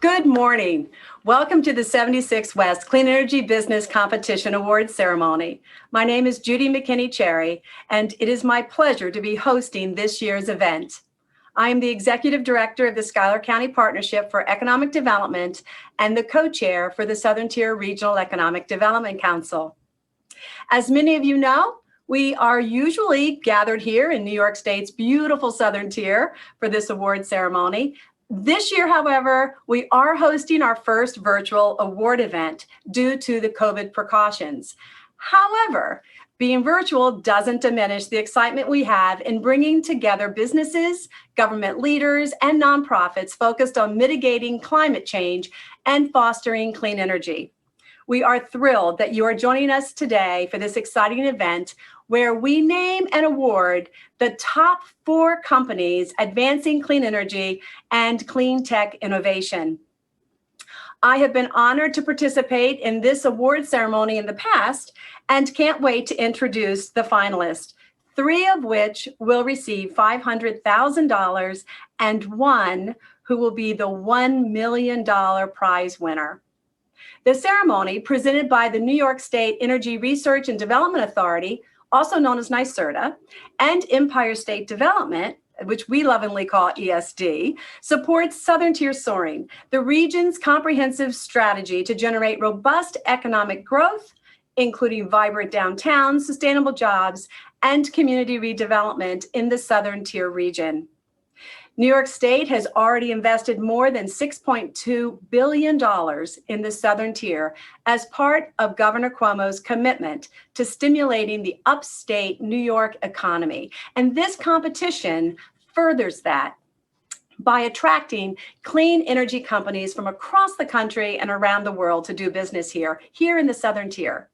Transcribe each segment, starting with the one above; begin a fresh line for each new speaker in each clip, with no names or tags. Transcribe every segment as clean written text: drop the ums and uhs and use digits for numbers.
Good morning. Welcome to the 76 West Clean Energy Business Competition Awards Ceremony. My name is Judy McKinney-Cherry, and it is my pleasure to be hosting this year's event. I am the Executive Director of the Schuyler County Partnership for Economic Development and the co-chair for the Southern Tier Regional Economic Development Council. As many of you know, we are usually gathered here in New York State's beautiful Southern Tier for this award ceremony. This year, however, we are hosting our first virtual award event due to the COVID precautions. However, being virtual doesn't diminish the excitement we have in bringing together businesses, government leaders, and nonprofits focused on mitigating climate change and fostering clean energy. We are thrilled that you are joining us today for this exciting event where we name and award the top 4 companies advancing clean energy and clean tech innovation. I have been honored to participate in this award ceremony in the past and can't wait to introduce the finalists, 3 of which will receive $500,000 and 1 who will be the $1 million prize winner. The ceremony, presented by the New York State Energy Research and Development Authority, also known as NYSERDA, and Empire State Development, which we lovingly call ESD, supports Southern Tier Soaring, the region's comprehensive strategy to generate robust economic growth, including vibrant downtowns, sustainable jobs, and community redevelopment in the Southern Tier region. New York State has already invested more than $6.2 billion in the Southern Tier as part of Governor Cuomo's commitment to stimulating the upstate New York economy. And this competition furthers that by attracting clean energy companies from across the country and around the world to do business here in the Southern Tier.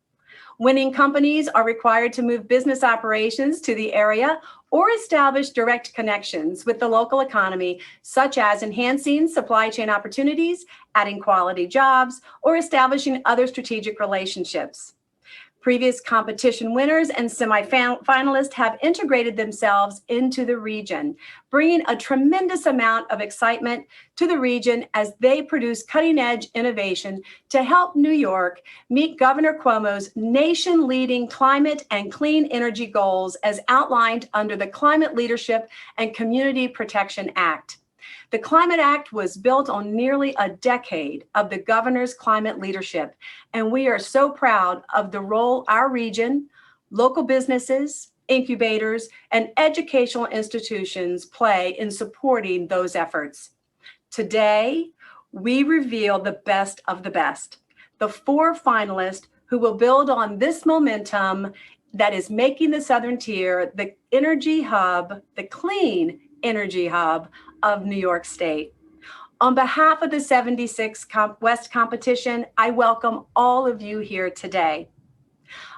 Winning companies are required to move business operations to the area or establish direct connections with the local economy, such as enhancing supply chain opportunities, adding quality jobs, or establishing other strategic relationships. Previous competition winners and semi-finalists have integrated themselves into the region, bringing a tremendous amount of excitement to the region as they produce cutting-edge innovation to help New York meet Governor Cuomo's nation-leading climate and clean energy goals as outlined under the Climate Leadership and Community Protection Act. The Climate Act was built on nearly a decade of the governor's climate leadership, and we are so proud of the role our region, local businesses, incubators, and educational institutions play in supporting those efforts. Today, we reveal the best of the best, the 4 finalists who will build on this momentum that is making the Southern Tier the energy hub, the clean energy hub of New York State. On behalf of the 76 West competition, I welcome all of you here today.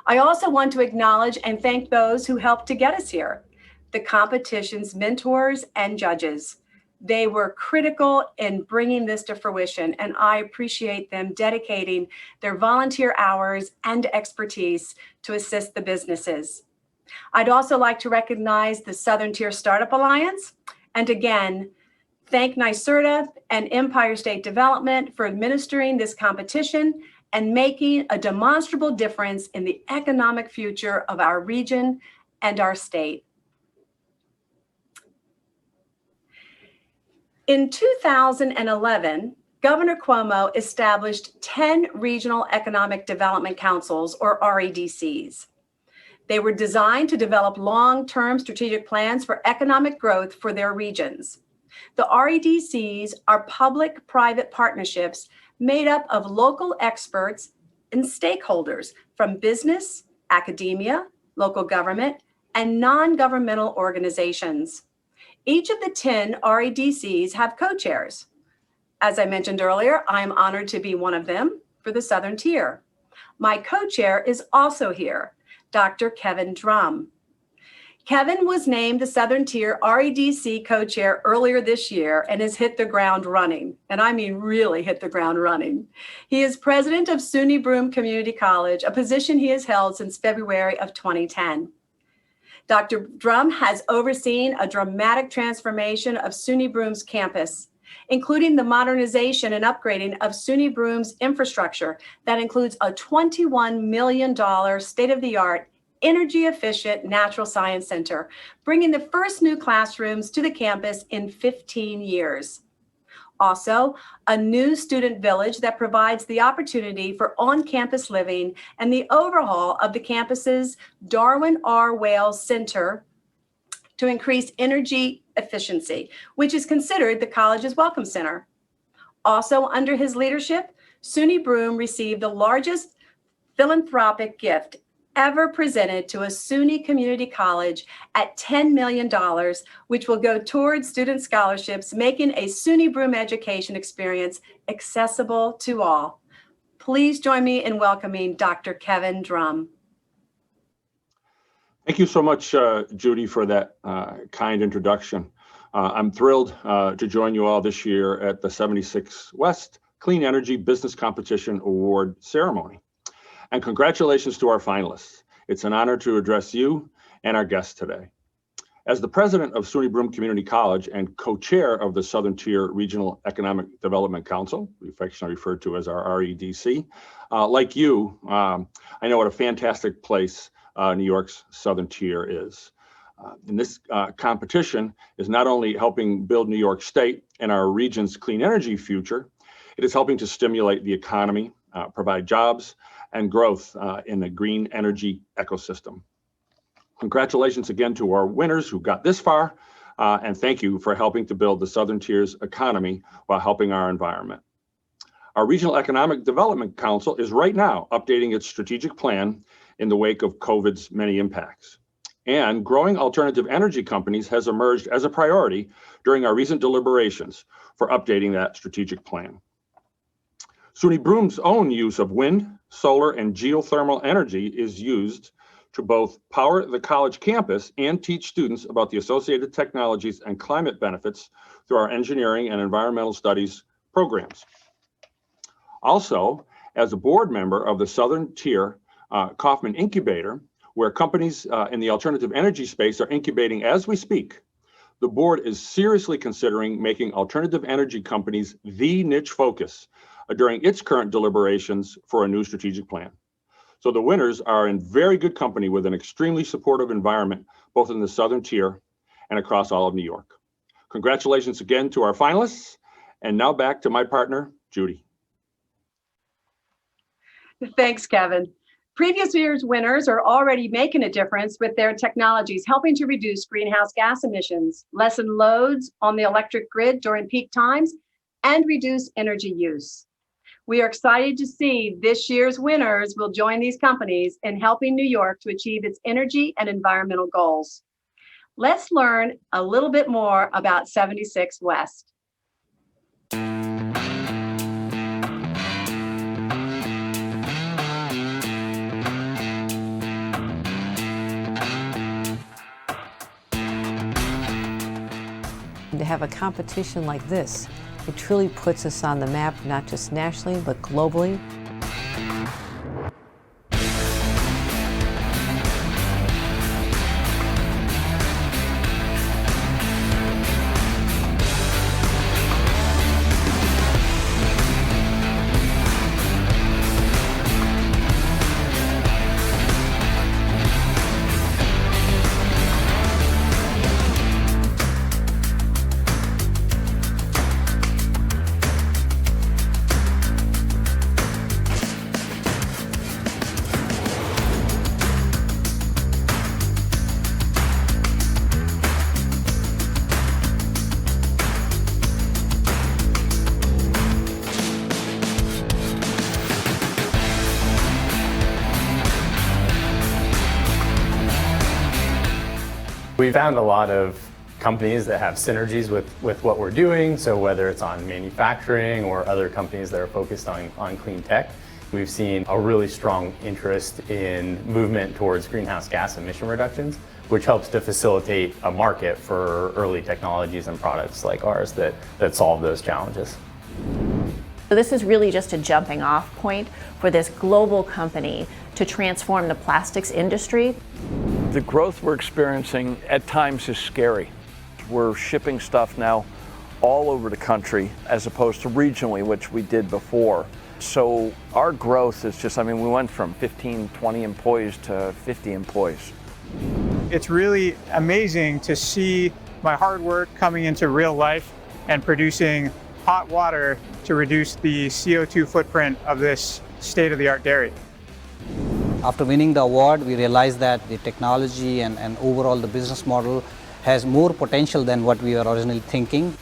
I also want to acknowledge and thank those who helped to get us here, the competition's mentors and judges. They were critical in bringing this to fruition, and I appreciate them dedicating their volunteer hours and expertise to assist the businesses. I'd also like to recognize the Southern Tier Startup Alliance, and again, thank NYSERDA and Empire State Development for administering this competition and making a demonstrable difference in the economic future of our region and our state. In 2011, Governor Cuomo established 10 regional economic development councils, or REDCs. They were designed to develop long-term strategic plans for economic growth for their regions. The REDCs are public-private partnerships made up of local experts and stakeholders from business, academia, local government, and non-governmental organizations. Each of the 10 REDCs have co-chairs. As I mentioned earlier, I am honored to be one of them for the Southern Tier. My co-chair is also here, Dr. Kevin Drum. Kevin was named the Southern Tier REDC co-chair earlier this year and has hit the ground running, and I mean really hit the ground running. He is president of SUNY Broome Community College, a position he has held since February of 2010. Dr. Drum has overseen a dramatic transformation of SUNY Broome's campus including the modernization and upgrading of SUNY Broome's infrastructure that includes a $21 million state-of-the-art energy-efficient natural science center, bringing the first new classrooms to the campus in 15 years. Also, a new student village that provides the opportunity for on-campus living and the overhaul of the campus's Darwin R. Wales Center to increase energy efficiency, which is considered the college's welcome center. Also under his leadership, SUNY Broome received the largest philanthropic gift ever presented to a SUNY community college at $10 million, which will go towards student scholarships, making a SUNY Broome education experience accessible to all. Please join me in welcoming Dr. Kevin Drum.
Thank you so much, Judy, for that kind introduction. I'm thrilled to join you all this year at the 76 West Clean Energy Business Competition Award ceremony. And congratulations to our finalists. It's an honor to address you and our guests today. As the president of SUNY Broome Community College and co-chair of the Southern Tier Regional Economic Development Council, we affectionately refer to as our REDC, like you, I know what a fantastic place New York's Southern Tier is. And this competition is not only helping build New York State and our region's clean energy future, it is helping to stimulate the economy, provide jobs, and growth in the green energy ecosystem. Congratulations again to our winners who got this far, and thank you for helping to build the Southern Tier's economy while helping our environment. Our Regional Economic Development Council is right now updating its strategic plan in the wake of COVID's many impacts. And growing alternative energy companies has emerged as a priority during our recent deliberations for updating that strategic plan. SUNY Broome's own use of wind, solar, and geothermal energy is used to both power the college campus and teach students about the associated technologies and climate benefits through our engineering and environmental studies programs. Also, as a board member of the Southern Tier Kaufman Incubator, where companies in the alternative energy space are incubating as we speak, the board is seriously considering making alternative energy companies the niche focus during its current deliberations for a new strategic plan. So the winners are in very good company with an extremely supportive environment, both in the Southern Tier and across all of New York. Congratulations again to our finalists. And now back to my partner, Judy.
Thanks, Kevin. Previous year's winners are already making a difference with their technologies, helping to reduce greenhouse gas emissions, lessen loads on the electric grid during peak times, and reduce energy use. We are excited to see this year's winners will join these companies in helping New York to achieve its energy and environmental goals. Let's learn a little bit more about 76 West.
To have a competition like this, it truly puts us on the map, not just nationally, but globally.
We found a lot of companies that have synergies with what we're doing. So whether it's on manufacturing or other companies that are focused on clean tech, we've seen a really strong interest in movement towards greenhouse gas emission reductions, which helps to facilitate a market for early technologies and products like ours that solve those challenges.
So this is really just a jumping off point for this global company to transform the plastics industry.
The growth we're experiencing at times is scary. We're shipping stuff now all over the country as opposed to regionally, which we did before. So our growth is just, we went from 15, 20 employees to 50 employees.
It's really amazing to see my hard work coming into real life and producing hot water to reduce the CO2 footprint of this state-of-the-art dairy.
After winning the award, we realized that the technology and overall the business model has more potential than what we were originally thinking.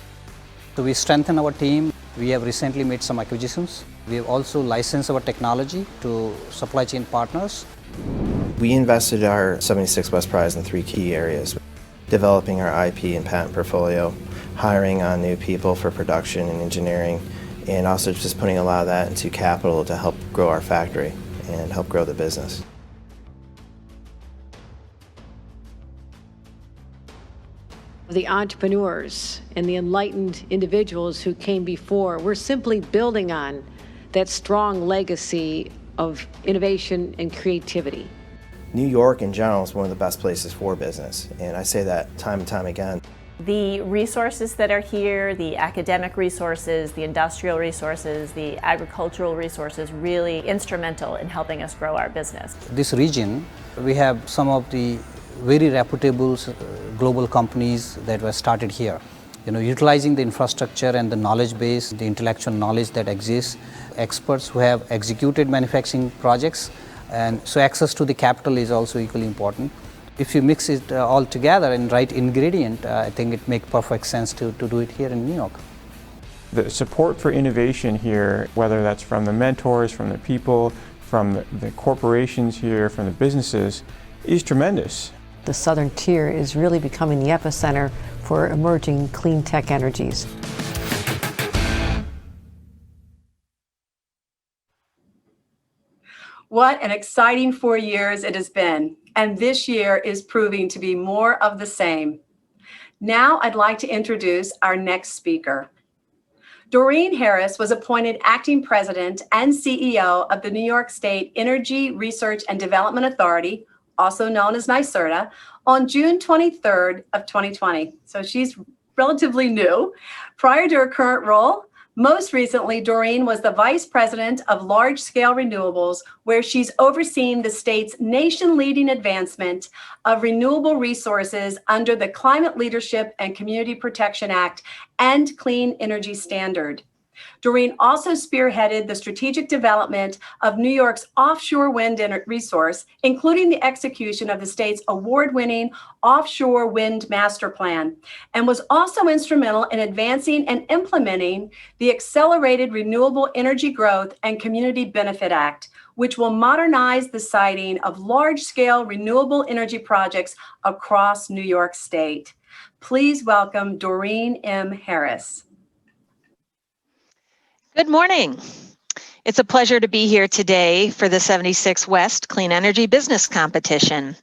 So we strengthened our team. We have recently made some acquisitions. We have also licensed our technology to supply chain partners.
We invested our 76 West Prize in 3 key areas: developing our IP and patent portfolio, hiring on new people for production and engineering, and also just putting a lot of that into capital to help grow our factory and help grow the business.
The entrepreneurs and the enlightened individuals who came before, we're simply building on that strong legacy of innovation and creativity.
New York in general is one of the best places for business, and I say that time and time again.
The resources that are here, the academic resources, the industrial resources, the agricultural resources, really instrumental in helping us grow our business.
This region, we have some of the very reputable global companies that were started here. Utilizing the infrastructure and the knowledge base, the intellectual knowledge that exists, experts who have executed manufacturing projects, and so access to the capital is also equally important. If you mix it all together and right ingredient, I think it makes perfect sense to do it here in New York.
The support for innovation here, whether that's from the mentors, from the people, from the corporations here, from the businesses, is tremendous.
The southern tier is really becoming the epicenter for emerging clean tech energies.
What an exciting 4 years it has been, and this year is proving to be more of the same. Now I'd like to introduce our next speaker. Doreen Harris was appointed acting president and CEO of the New York State Energy Research and Development Authority, also known as NYSERDA, on June 23rd of 2020. So she's relatively new. Prior to her current role, most recently, Doreen was the vice president of large-scale renewables, where she's overseen the state's nation-leading advancement of renewable resources under the Climate Leadership and Community Protection Act and Clean Energy Standard. Doreen also spearheaded the strategic development of New York's offshore wind resource, including the execution of the state's award-winning offshore wind master plan, and was also instrumental in advancing and implementing the Accelerated Renewable Energy Growth and Community Benefit Act, which will modernize the siting of large-scale renewable energy projects across New York State. Please welcome Doreen M. Harris.
Good morning. It's a pleasure to be here today for the 76 West Clean Energy Business Competition.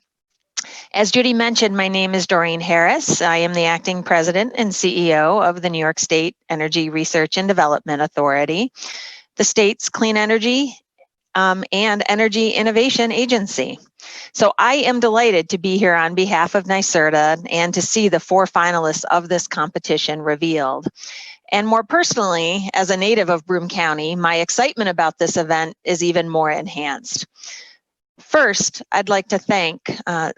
As Judy mentioned, my name is Doreen Harris. I am the acting president and CEO of the New York State Energy Research and Development Authority, the state's clean energy and energy innovation agency. So I am delighted to be here on behalf of NYSERDA and to see the 4 finalists of this competition revealed. And more personally, as a native of Broome County, my excitement about this event is even more enhanced. First, I'd like to thank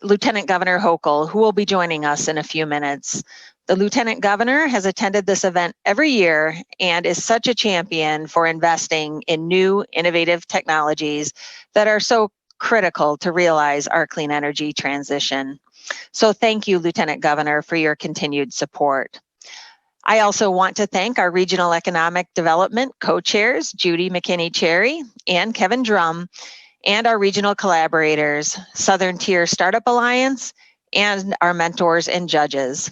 Lieutenant Governor Hochul, who will be joining us in a few minutes. The Lieutenant Governor has attended this event every year and is such a champion for investing in new, innovative technologies that are so critical to realize our clean energy transition. So thank you, Lieutenant Governor, for your continued support. I also want to thank our Regional Economic Development co-chairs, Judy McKinney-Cherry and Kevin Drum, and our regional collaborators, Southern Tier Startup Alliance, and our mentors and judges.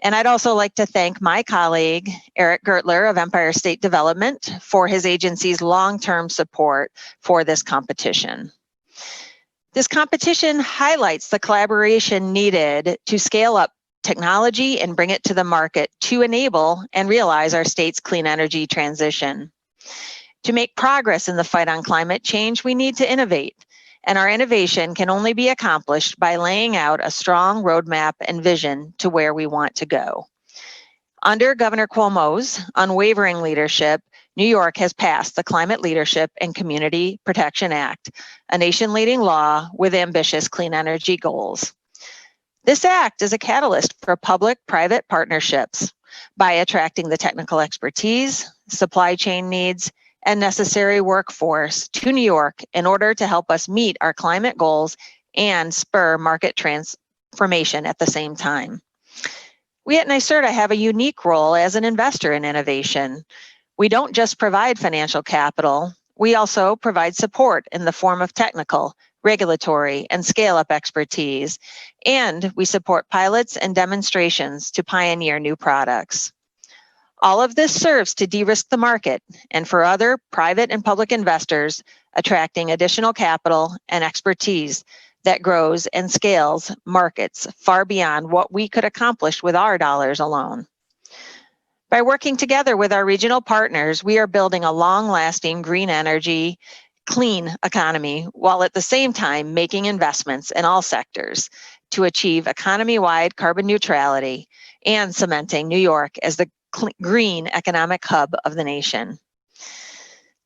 And I'd also like to thank my colleague, Eric Gertler of Empire State Development, for his agency's long-term support for this competition. This competition highlights the collaboration needed to scale up technology and bring it to the market to enable and realize our state's clean energy transition. To make progress in the fight on climate change, we need to innovate, and our innovation can only be accomplished by laying out a strong roadmap and vision to where we want to go. Under Governor Cuomo's unwavering leadership, New York has passed the Climate Leadership and Community Protection Act, a nation-leading law with ambitious clean energy goals. This act is a catalyst for public-private partnerships by attracting the technical expertise, supply chain needs, and necessary workforce to New York in order to help us meet our climate goals and spur market transformation at the same time. We at NYSERDA have a unique role as an investor in innovation. We don't just provide financial capital, we also provide support in the form of technical, regulatory, and scale-up expertise, and we support pilots and demonstrations to pioneer new products. All of this serves to de-risk the market and for other private and public investors, attracting additional capital and expertise that grows and scales markets far beyond what we could accomplish with our dollars alone. By working together with our regional partners, we are building a long-lasting green energy, clean economy, while at the same time making investments in all sectors to achieve economy-wide carbon neutrality and cementing New York as the green economic hub of the nation.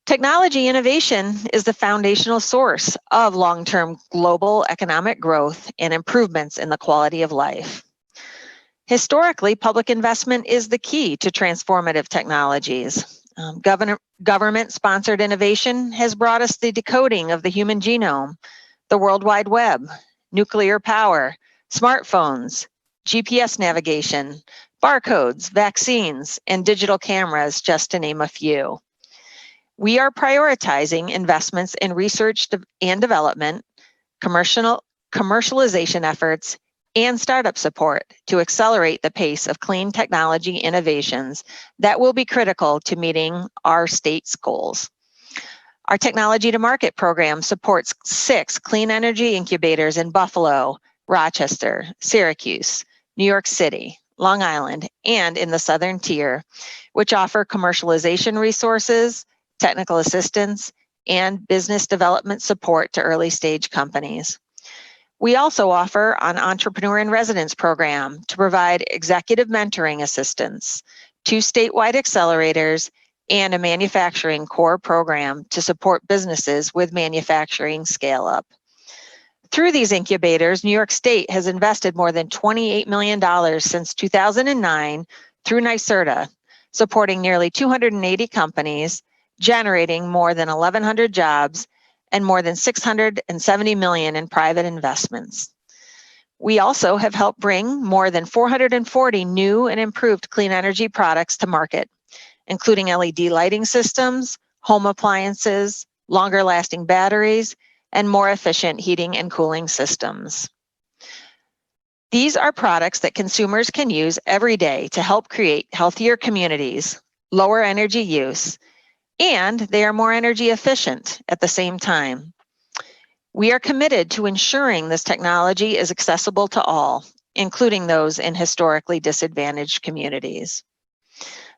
Technology innovation is the foundational source of long-term global economic growth and improvements in the quality of life. Historically, public investment is the key to transformative technologies. Government-sponsored innovation has brought us the decoding of the human genome, the World Wide Web, nuclear power, smartphones, GPS navigation, barcodes, vaccines, and digital cameras, just to name a few. We are prioritizing investments in research and development, commercialization efforts, and startup support to accelerate the pace of clean technology innovations that will be critical to meeting our state's goals. Our Technology to Market program supports 6 clean energy incubators in Buffalo, Rochester, Syracuse, New York City, Long Island, and in the Southern Tier, which offer commercialization resources, technical assistance, and business development support to early stage companies. We also offer an Entrepreneur in Residence program to provide executive mentoring assistance, 2 statewide accelerators, and a manufacturing core program to support businesses with manufacturing scale-up. Through these incubators, New York State has invested more than $28 million since 2009 through NYSERDA, supporting nearly 280 companies, generating more than 1,100 jobs, and more than $670 million in private investments. We also have helped bring more than 440 new and improved clean energy products to market, including LED lighting systems, home appliances, longer lasting batteries, and more efficient heating and cooling systems. These are products that consumers can use every day to help create healthier communities, lower energy use, and they are more energy efficient at the same time. We are committed to ensuring this technology is accessible to all, including those in historically disadvantaged communities.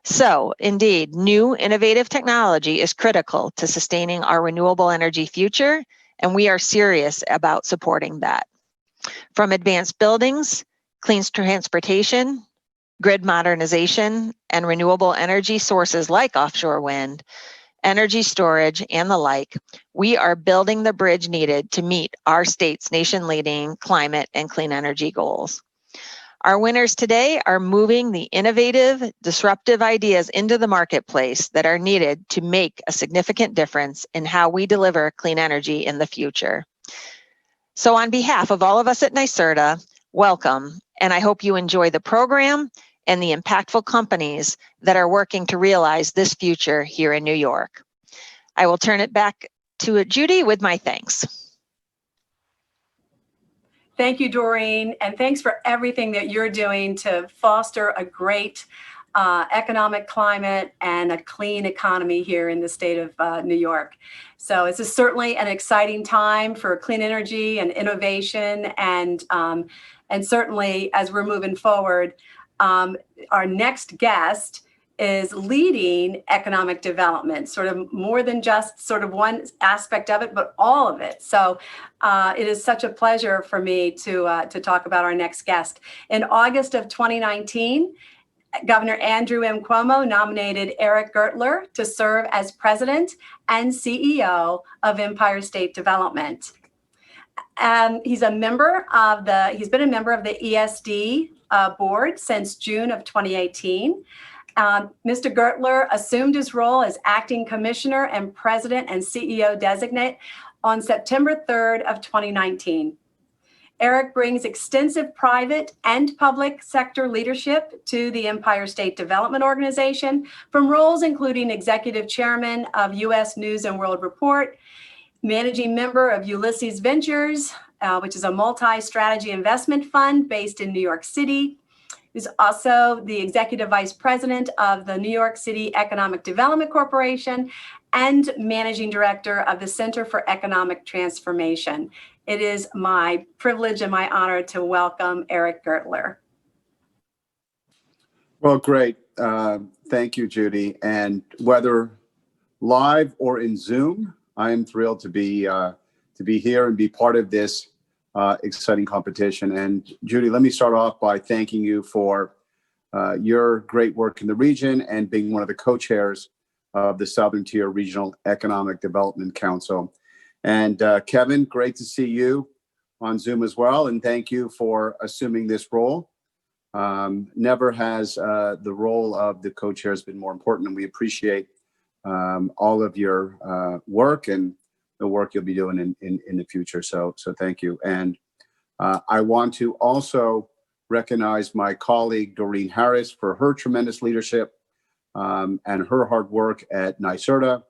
So, indeed, new innovative technology is critical to sustaining our renewable energy future, and we are serious about supporting that. From advanced buildings, clean transportation, grid modernization, and renewable energy sources like offshore wind, energy storage, and the like, we are building the bridge needed to meet our state's nation-leading climate and clean energy goals. Our winners today are moving the innovative, disruptive ideas into the marketplace that are needed to make a significant difference in how we deliver clean energy in the future. So on behalf of all of us at NYSERDA, welcome, and I hope you enjoy the program and the impactful companies that are working to realize this future here in New York. I will turn it back to Judy with my thanks.
Thank you, Doreen, and thanks for everything that you're doing to foster a great economic climate and a clean economy here in the state of New York. So this is certainly an exciting time for clean energy and innovation, and certainly as we're moving forward, our next guest is leading economic development, sort of more than just sort of one aspect of it, but all of it. So it is such a pleasure for me to talk about our next guest. In August of 2019, Governor Andrew M. Cuomo nominated Eric Gertler to serve as president and CEO of Empire State Development. He's been a member of the ESD board since June of 2018. Mr. Gertler assumed his role as acting commissioner and president and CEO designate on September 3rd of 2019. Eric brings extensive private and public sector leadership to the Empire State Development Organization, from roles including executive chairman of U.S. News and World Report, managing member of Ulysses Ventures, which is a multi-strategy investment fund based in New York City. He's also the executive vice president of the New York City Economic Development Corporation and managing director of the Center for Economic Transformation. It is my privilege and my honor to welcome Eric Gertler.
Well, great. Thank you, Judy. And whether live or in Zoom, I am thrilled to be here and be part of this exciting competition. And Judy, let me start off by thanking you for your great work in the region and being one of the co-chairs of the Southern Tier Regional Economic Development Council. And Kevin, great to see you on Zoom as well. And thank you for assuming this role. Never has the role of the co-chairs been more important, and we appreciate all of your work and the work you'll be doing in the future. So thank you. And I want to also recognize my colleague, Doreen Harris, for her tremendous leadership and her hard work at NYSERDA.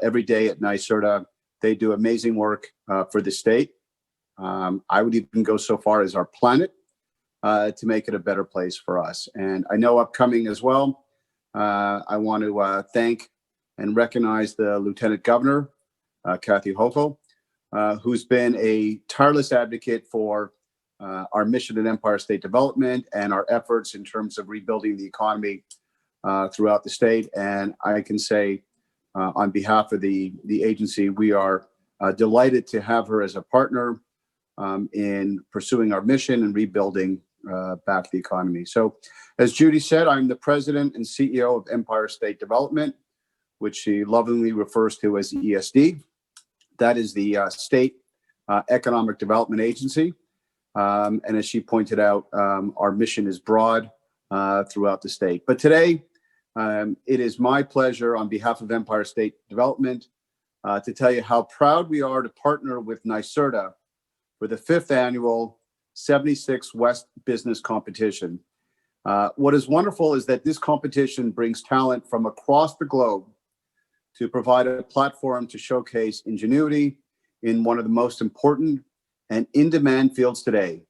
Every day at NYSERDA, they do amazing work for the state. I would even go so far as our planet to make it a better place for us. And I know upcoming as well, I want to thank and recognize the Lieutenant Governor, Kathy Hochul, who's been a tireless advocate for our mission at Empire State Development and our efforts in terms of rebuilding the economy throughout the state. And I can say on behalf of the agency, we are delighted to have her as a partner in pursuing our mission and rebuilding back the economy. So as Judy said, I'm the president and CEO of Empire State Development, which she lovingly refers to as ESD. That is the state economic development agency. And as she pointed out, our mission is broad throughout the state. But today, it is my pleasure on behalf of Empire State Development to tell you how proud we are to partner with NYSERDA for the 5th annual 76 West Business Competition. What is wonderful is that this competition brings talent from across the globe to provide a platform to showcase ingenuity in one of the most important and in-demand fields today,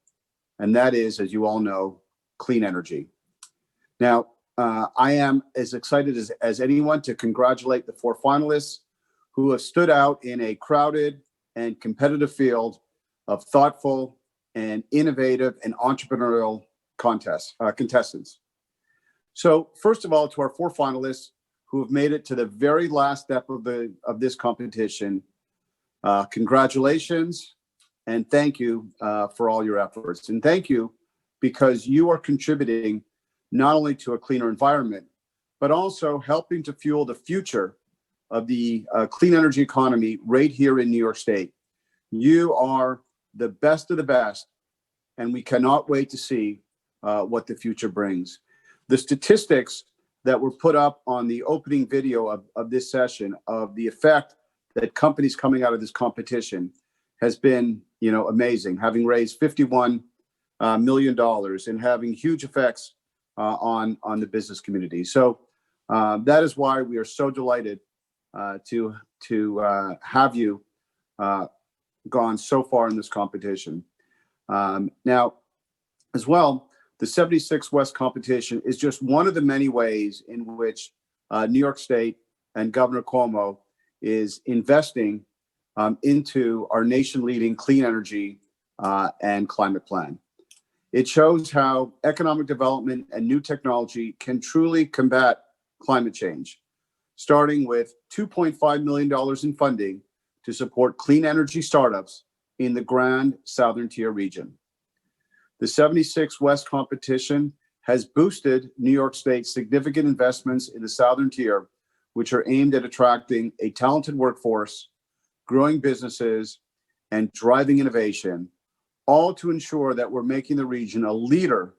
and that is, as you all know, clean energy. Now, I am as excited as anyone to congratulate the 4 finalists who have stood out in a crowded and competitive field of thoughtful and innovative and entrepreneurial contestants. So first of all, to our 4 finalists who have made it to the very last step of this competition, congratulations and thank you for all your efforts. And thank you because you are contributing not only to a cleaner environment, but also helping to fuel the future of the clean energy economy right here in New York State. You are the best of the best, and we cannot wait to see what the future brings. The statistics that were put up on the opening video of this session of the effect that companies coming out of this competition has been, amazing, having raised $51 million and having huge effects on the business community. So that is why we are so delighted to have you gone so far in this competition. Now, as well, the 76 West competition is just one of the many ways in which New York State and Governor Cuomo is investing into our nation-leading clean energy and climate plan. It shows how economic development and new technology can truly combat climate change, starting with $2.5 million in funding to support clean energy startups in the Grand Southern Tier region. The 76 West competition has boosted New York State's significant investments in the Southern Tier, which are aimed at attracting a talented workforce, growing businesses, and driving innovation, all to ensure that we're making the region a leader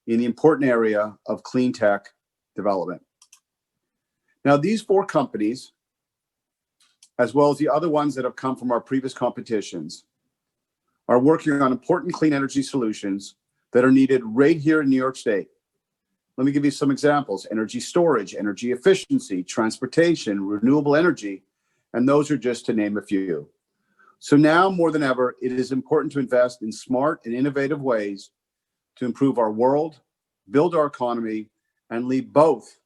in the important area of clean tech development. Now, these 4 companies, as well as the other ones that have come from our previous competitions, are working on important clean energy solutions that are needed right here in New York State. Let me give you some examples: energy storage, energy efficiency, transportation, renewable energy, and those are just to name a few. So now more than ever, it is important to invest in smart and innovative ways to improve our world, build our economy, and leave both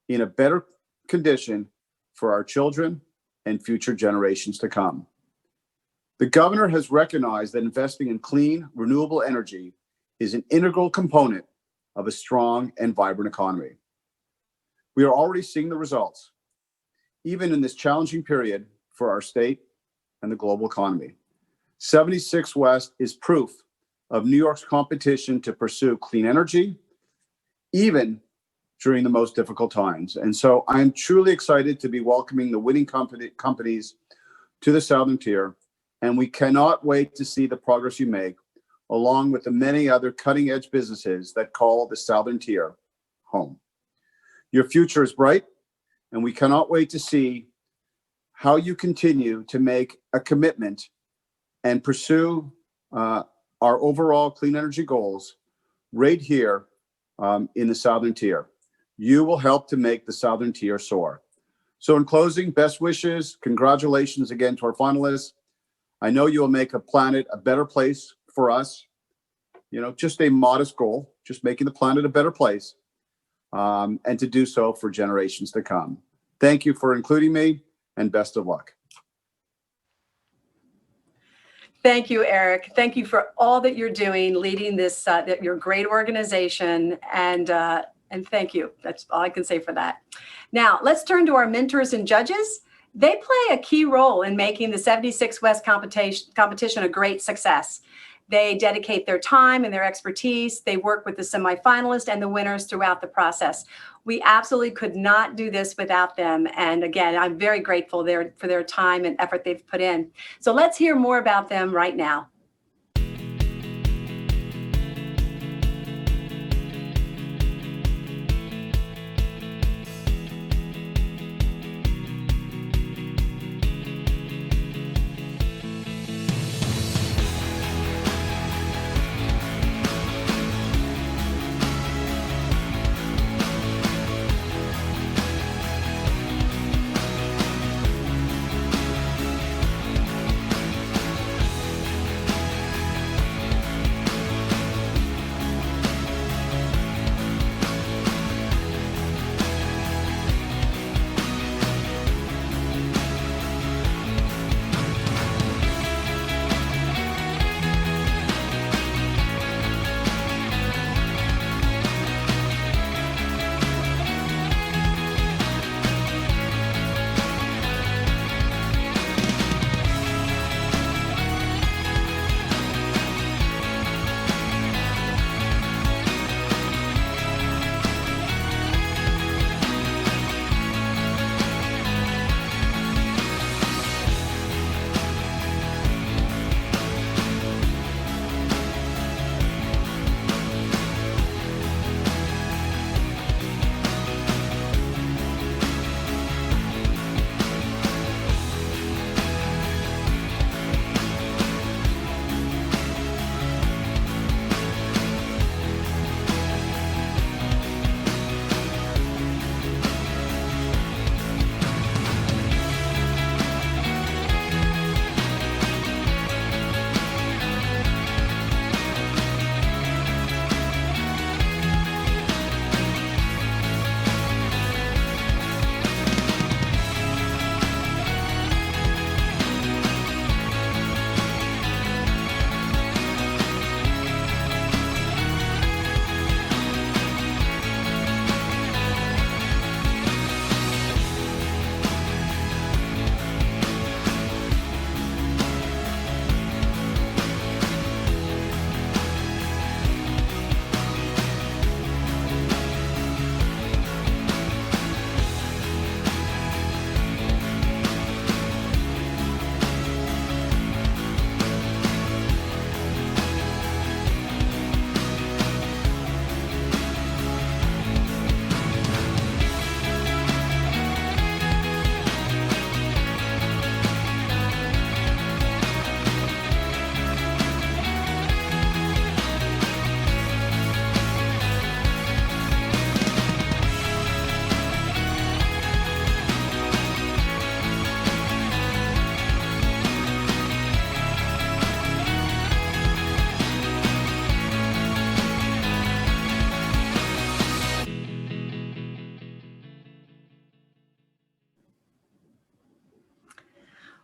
in a better condition for our children and future generations to come. The governor has recognized that investing in clean, renewable energy is an integral component of a strong and vibrant economy. We are already seeing the results, even in this challenging period for our state and the global economy. 76 West is proof of New York's competition to pursue clean energy, even during the most difficult times. And so I'm truly excited to be welcoming the winning companies to the Southern Tier, and we cannot wait to see the progress you make, along with the many other cutting-edge businesses that call the Southern Tier home. Your future is bright, and we cannot wait to see how you continue to make a commitment and pursue our overall clean energy goals right here in the Southern Tier. You will help to make the Southern Tier soar. So in closing, best wishes, congratulations again to our finalists. I know you will make a planet a better place for us. You know, just a modest goal, just making the planet a better place, and to do so for generations to come. Thank you for including me, and best of luck.
Thank you, Eric. Thank you for all that you're doing, leading this, your great organization, and thank you. That's all I can say for that. Now, let's turn to our mentors and judges. They play a key role in making the 76 West competition a great success. They dedicate their time and their expertise. They work with the semifinalists and the winners throughout the process. We absolutely could not do this without them. And again, I'm very grateful for their time and effort they've put in. So let's hear more about them right now.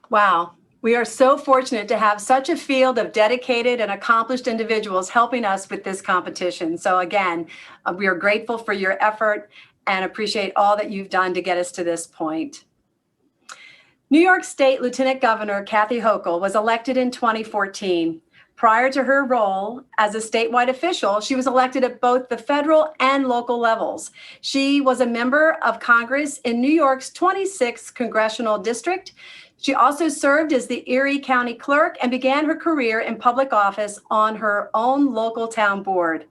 Wow. We are so fortunate to have such a field of dedicated and accomplished individuals helping us with this competition. So again, we are grateful for your effort and appreciate all that you've done to get us to this point. New York State Lieutenant Governor Kathy Hochul was elected in 2014. Prior to her role as a statewide official, she was elected at both the federal and local levels. She was a member of Congress in New York's 26th Congressional District. She also served as the Erie County Clerk and began her career in public office on her own local town board.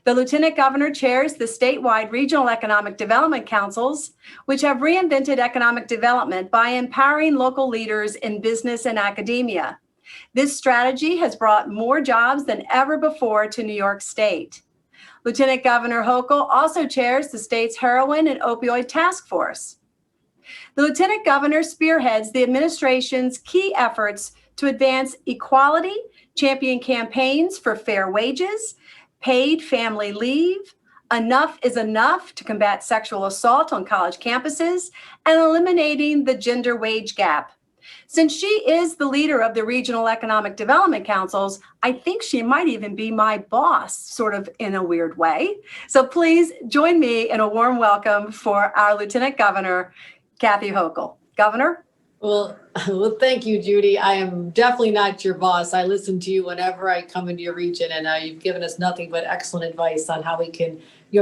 The Lieutenant Governor chairs the statewide Regional Economic Development Councils, which have reinvented economic development by empowering local leaders in business and academia. This strategy has brought more jobs than ever before to New York State. Lieutenant Governor Hochul also chairs the state's Heroin and Opioid Task Force. The Lieutenant Governor spearheads the administration's key efforts to advance equality, champion campaigns for fair wages, paid family leave, enough is enough to combat sexual assault on college campuses, and eliminating the gender wage gap. Since she is the leader of the Regional Economic Development Councils, I think she might even be my boss, sort of in a weird way. So please join me in a warm welcome for our Lieutenant Governor, Kathy Hochul. Governor?
Well, thank you, Judy. I am definitely not your boss. I listen to you whenever I come into your region, and you've given us nothing but excellent advice on how we can,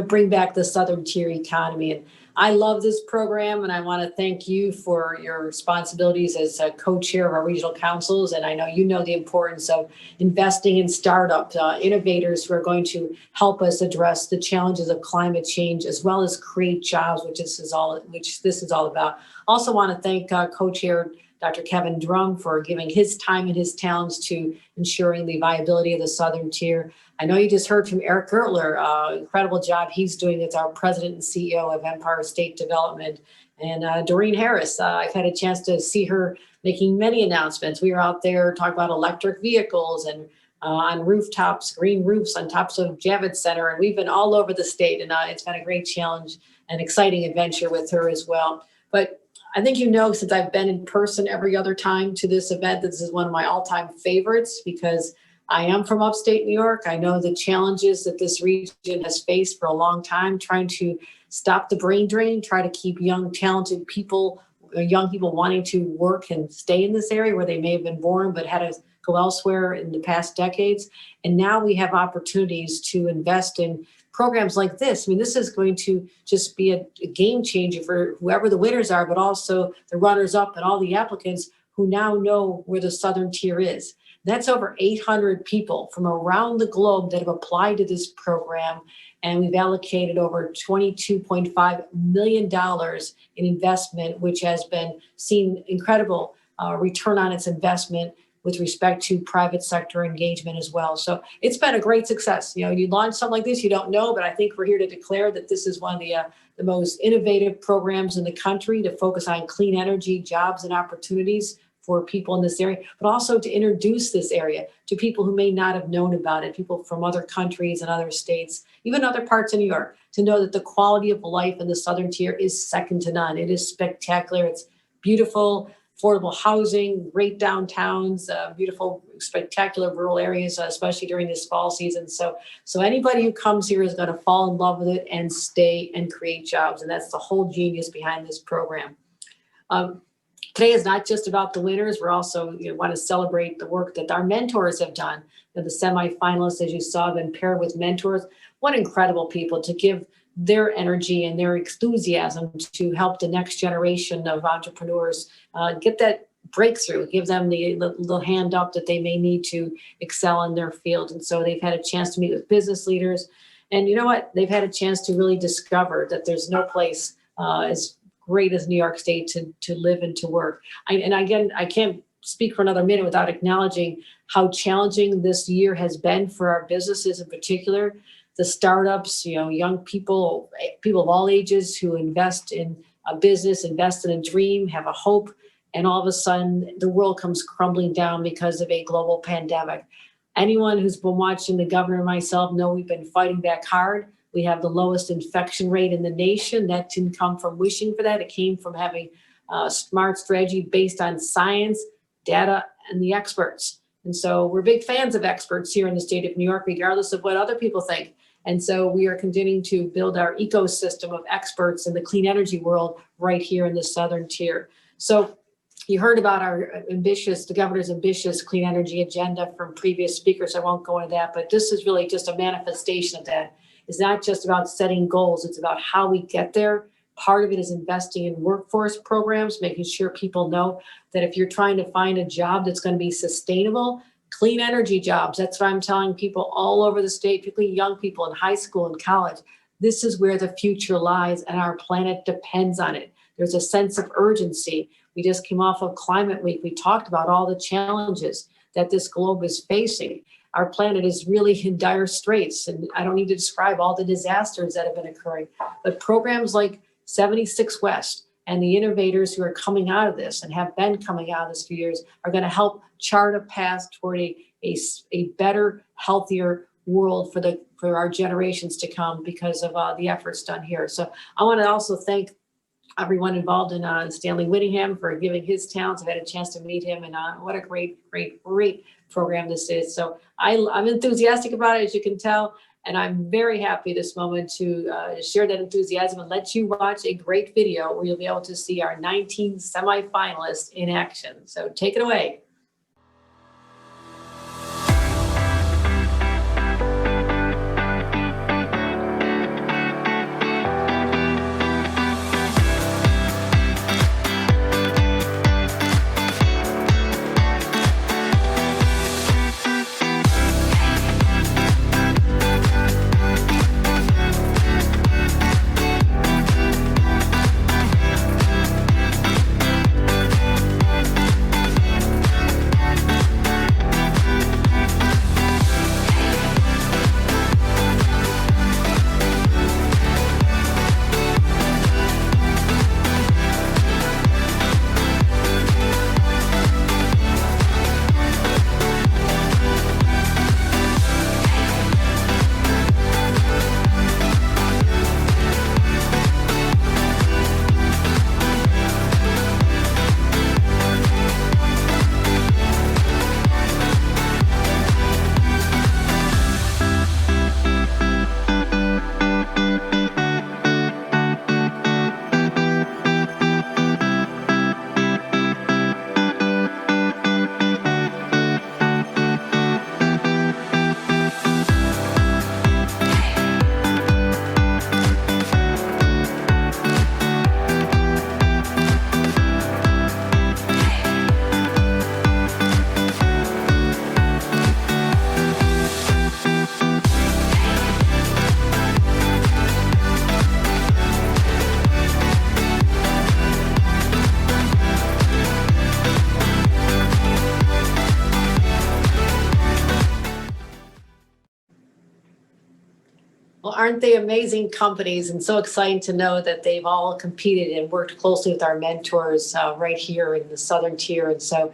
bring back the Southern Tier economy. And I love this program, and I want to thank you for your responsibilities as a co-chair of our regional councils. And I know you know the importance of investing in startups, innovators who are going to help us address the challenges of climate change, as well as create jobs, which this is all about. Also want to thank co-chair Dr. Kevin Drum for giving his time and his talents to ensuring the viability of the Southern Tier. I know you just heard from Eric Gertler, incredible job he's doing as our president and CEO of Empire State Development. And Doreen Harris, I've had a chance to see her making many announcements. We were out there talking about electric vehicles and on rooftops, green roofs on tops of Javits Center. And we've been all over the state, and it's been a great challenge and exciting adventure with her as well. But I think since I've been in person every other time to this event, this is one of my all-time favorites because I am from upstate New York. I know the challenges that this region has faced for a long time, trying to stop the brain drain, try to keep young, talented people, young people wanting to work and stay in this area where they may have been born but had to go elsewhere in the past decades. And now we have opportunities to invest in programs like this. I mean, this is going to just be a game changer for whoever the winners are, but also the runners up and all the applicants who now know where the Southern Tier is. That's over 800 people from around the globe that have applied to this program. And we've allocated over $22.5 million in investment, which has been seen incredible return on its investment with respect to private sector engagement as well. So it's been a great success. You launch something like this, you don't know, but I think we're here to declare that this is one of the most innovative programs in the country to focus on clean energy, jobs, and opportunities for people in this area, but also to introduce this area to people who may not have known about it, people from other countries and other states, even other parts of New York, to know that the quality of life in the Southern Tier is second to none. It is spectacular. It's beautiful, affordable housing, great downtowns, beautiful, spectacular rural areas, especially during this fall season. So anybody who comes here is going to fall in love with it and stay and create jobs. And that's the whole genius behind this program. Today is not just about the winners. We're also want to celebrate the work that our mentors have done. The semifinalists, as you saw, have been paired with mentors. What incredible people to give their energy and their enthusiasm to help the next generation of entrepreneurs get that breakthrough, give them the little hand up that they may need to excel in their field. And so they've had a chance to meet with business leaders. And you know what? They've had a chance to really discover that there's no place as great as New York State to live and to work. I can't speak for another minute without acknowledging how challenging this year has been for our businesses in particular. The startups, young people of all ages who invest in a business, invest in a dream, have a hope, and all of a sudden the world comes crumbling down because of a global pandemic. Anyone who's been watching the governor and myself know we've been fighting back hard. We have the lowest infection rate in the nation. That didn't come from wishing for that. It came from having a smart strategy based on science, data, and the experts. And so we're big fans of experts here in the state of New York, regardless of what other people think. And so we are continuing to build our ecosystem of experts in the clean energy world right here in the southern tier. So you heard about the governor's ambitious clean energy agenda from previous speakers. I won't go into that, but this is really just a manifestation of that. It's not just about setting goals, it's about how we get there. Part of it is investing in workforce programs, making sure people know that if you're trying to find a job that's going to be sustainable, clean energy jobs, that's what I'm telling people all over the state, particularly young people in high school and college. This is where the future lies, and our planet depends on it. There's a sense of urgency. We just came off of Climate Week. We talked about all the challenges that this globe is facing. Our planet is really in dire straits, and I don't need to describe all the disasters that have been occurring, but programs like 76 West and the innovators who are coming out of this and have been coming out of this for years are going to help chart a path toward a better, healthier world for our generations to come because of the efforts done here. So I want to also thank everyone involved in Stanley Whittingham for giving his talents. I've had a chance to meet him, and what a great program this is. So I'm enthusiastic about it, as you can tell, and I'm very happy this moment to share that enthusiasm and let you watch a great video where you'll be able to see our 19 semifinalists in action. So take it away. Well, aren't they amazing companies, and so exciting to know that they've all competed and worked closely with our mentors right here in the southern tier. And so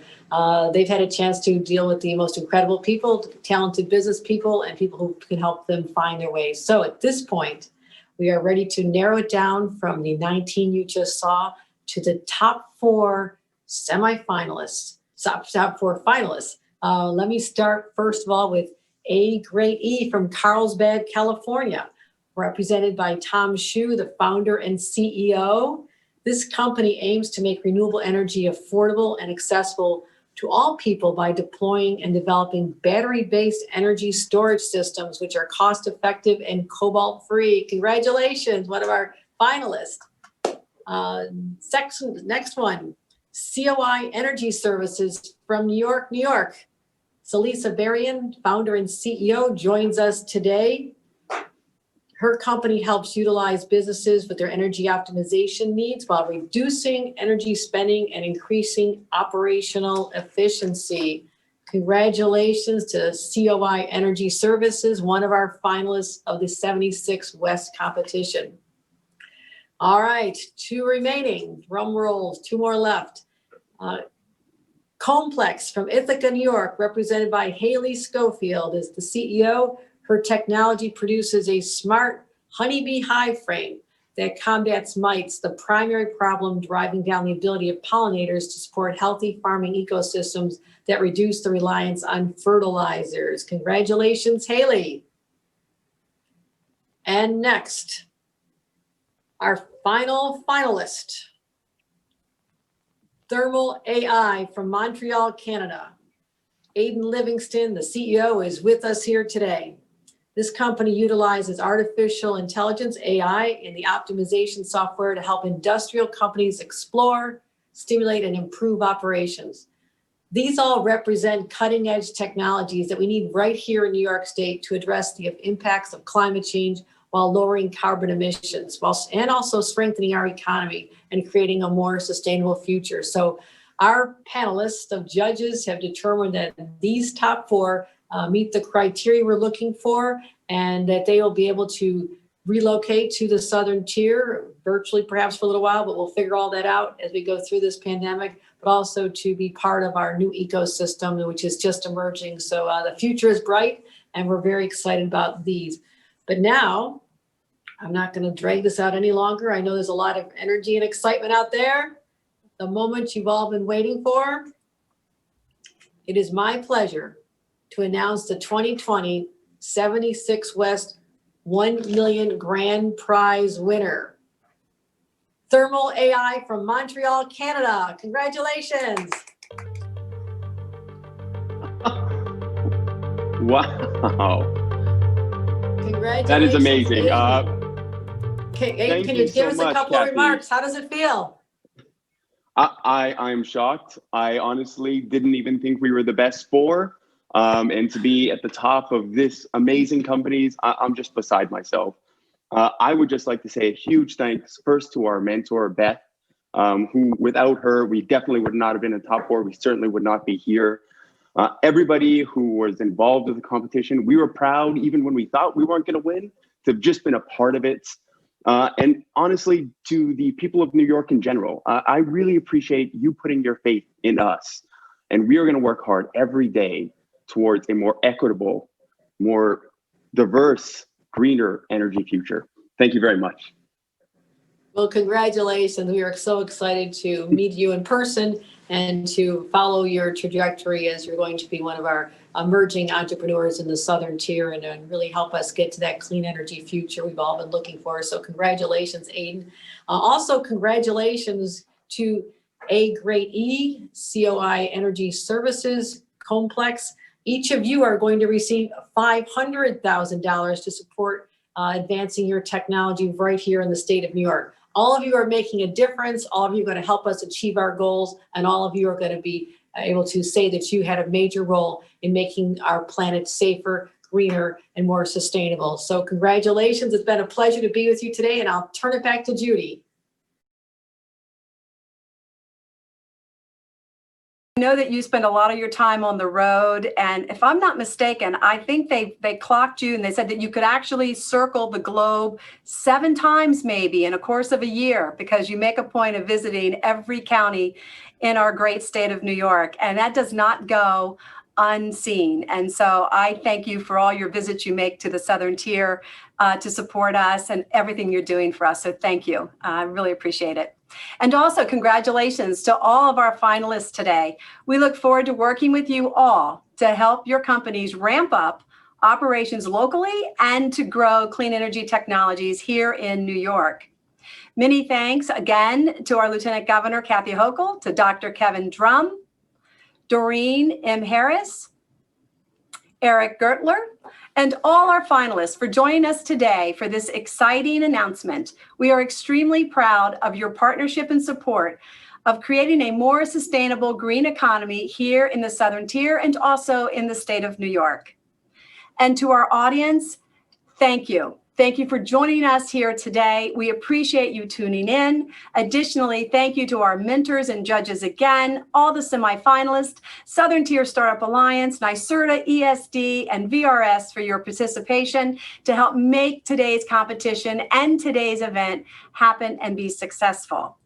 they've had a chance to deal with the most incredible people, talented business people, and people who can help them find their way. So at this point, we are ready to narrow it down from the 19 you just saw to the top 4 semifinalists, top 4 finalists. Let me start first of all with A Great E from Carlsbad, California, represented by Tom Hsu, the founder and CEO. This company aims to make renewable energy affordable and accessible to all people by deploying and developing battery-based energy storage systems, which are cost-effective and cobalt-free. Congratulations, one of our finalists. Next one, COI Energy Services from New York, New York. Salisa Barian, founder and CEO, joins us today. Her company helps utilize businesses with their energy optimization needs while reducing energy spending and increasing operational efficiency. Congratulations to COI Energy Services, one of our finalists of the 76 West competition. All right, 2 remaining, drum rolls, 2 more left. Complex from Ithaca, New York, represented by Haley Schofield, is the CEO. Her technology produces a smart honeybee hive frame that combats mites, the primary problem driving down the ability of pollinators to support healthy farming ecosystems that reduce the reliance on fertilizers. Congratulations, Haley. And next, our final finalist, Thermal AI from Montreal, Canada. Aidan Livingston, the CEO, is with us here today. This company utilizes artificial intelligence, AI, in the optimization software to help industrial companies explore, stimulate, and improve operations. These all represent cutting-edge technologies that we need right here in New York State to address the impacts of climate change while lowering carbon emissions, and also strengthening our economy and creating a more sustainable future. So our panelists of judges have determined that these top four meet the criteria we're looking for, and that they will be able to relocate to the southern tier, virtually perhaps for a little while, but we'll figure all that out as we go through this pandemic, but also to be part of our new ecosystem, which is just emerging. So the future is bright, and we're very excited about these. But now, I'm not going to drag this out any longer. I know there's a lot of energy and excitement out there. The moment you've all been waiting for. It is my pleasure to announce the 2020 76 West 1 million grand prize winner, Thermal AI from Montreal, Canada. Congratulations.
Wow.
Congratulations.
That is amazing.
Can you give us a couple of remarks? How does it feel?
I'm shocked. I honestly didn't even think we were the best four. And to be at the top of this amazing companies, I'm just beside myself. I would just like to say a huge thanks first to our mentor, Beth, who without her, we definitely would not have been in top four. We certainly would not be here. Everybody who was involved with the competition, we were proud, even when we thought we weren't going to win, to have just been a part of it. And honestly, to the people of New York in general, I really appreciate you putting your faith in us. And we are going to work hard every day towards a more equitable, more diverse, greener energy future. Thank you very much.
Well, congratulations. We are so excited to meet you in person and to follow your trajectory as you're going to be one of our emerging entrepreneurs in the southern tier and really help us get to that clean energy future we've all been looking for. So congratulations, Aidan. Also, congratulations to A Great E, COI Energy Services Complex. Each of you are going to receive $500,000 to support advancing your technology right here in the state of New York. All of you are making a difference. All of you are going to help us achieve our goals, and all of you are going to be able to say that you had a major role in making our planet safer, greener, and more sustainable. So congratulations. It's been a pleasure to be with you today, and I'll turn it back to Judy.
I know that you spend a lot of your time on the road, and if I'm not mistaken, I think they clocked you and they said that you could actually circle the globe 7 times maybe in a course of a year, because you make a point of visiting every county in our great state of New York, and that does not go unseen. And so I thank you for all your visits you make to the southern tier to support us and everything you're doing for us. So thank you. I really appreciate it. And also congratulations to all of our finalists today. We look forward to working with you all to help your companies ramp up operations locally and to grow clean energy technologies here in New York. Many thanks again to our Lieutenant Governor, Kathy Hochul, to Dr. Kevin Drum, Doreen M. Harris, Eric Gertler, and all our finalists for joining us today for this exciting announcement. We are extremely proud of your partnership and support of creating a more sustainable green economy here in the Southern Tier and also in the state of New York. And to our audience, thank you. Thank you for joining us here today. We appreciate you tuning in. Additionally, thank you to our mentors and judges again, all the semifinalists, Southern Tier Startup Alliance, NYSERDA, ESD, and VRS for your participation to help make today's competition and today's event happen and be successful.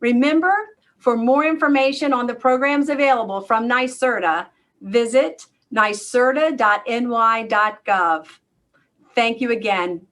Remember, for more information on the programs available from NYSERDA, visit nyserda.ny.gov. Thank you again.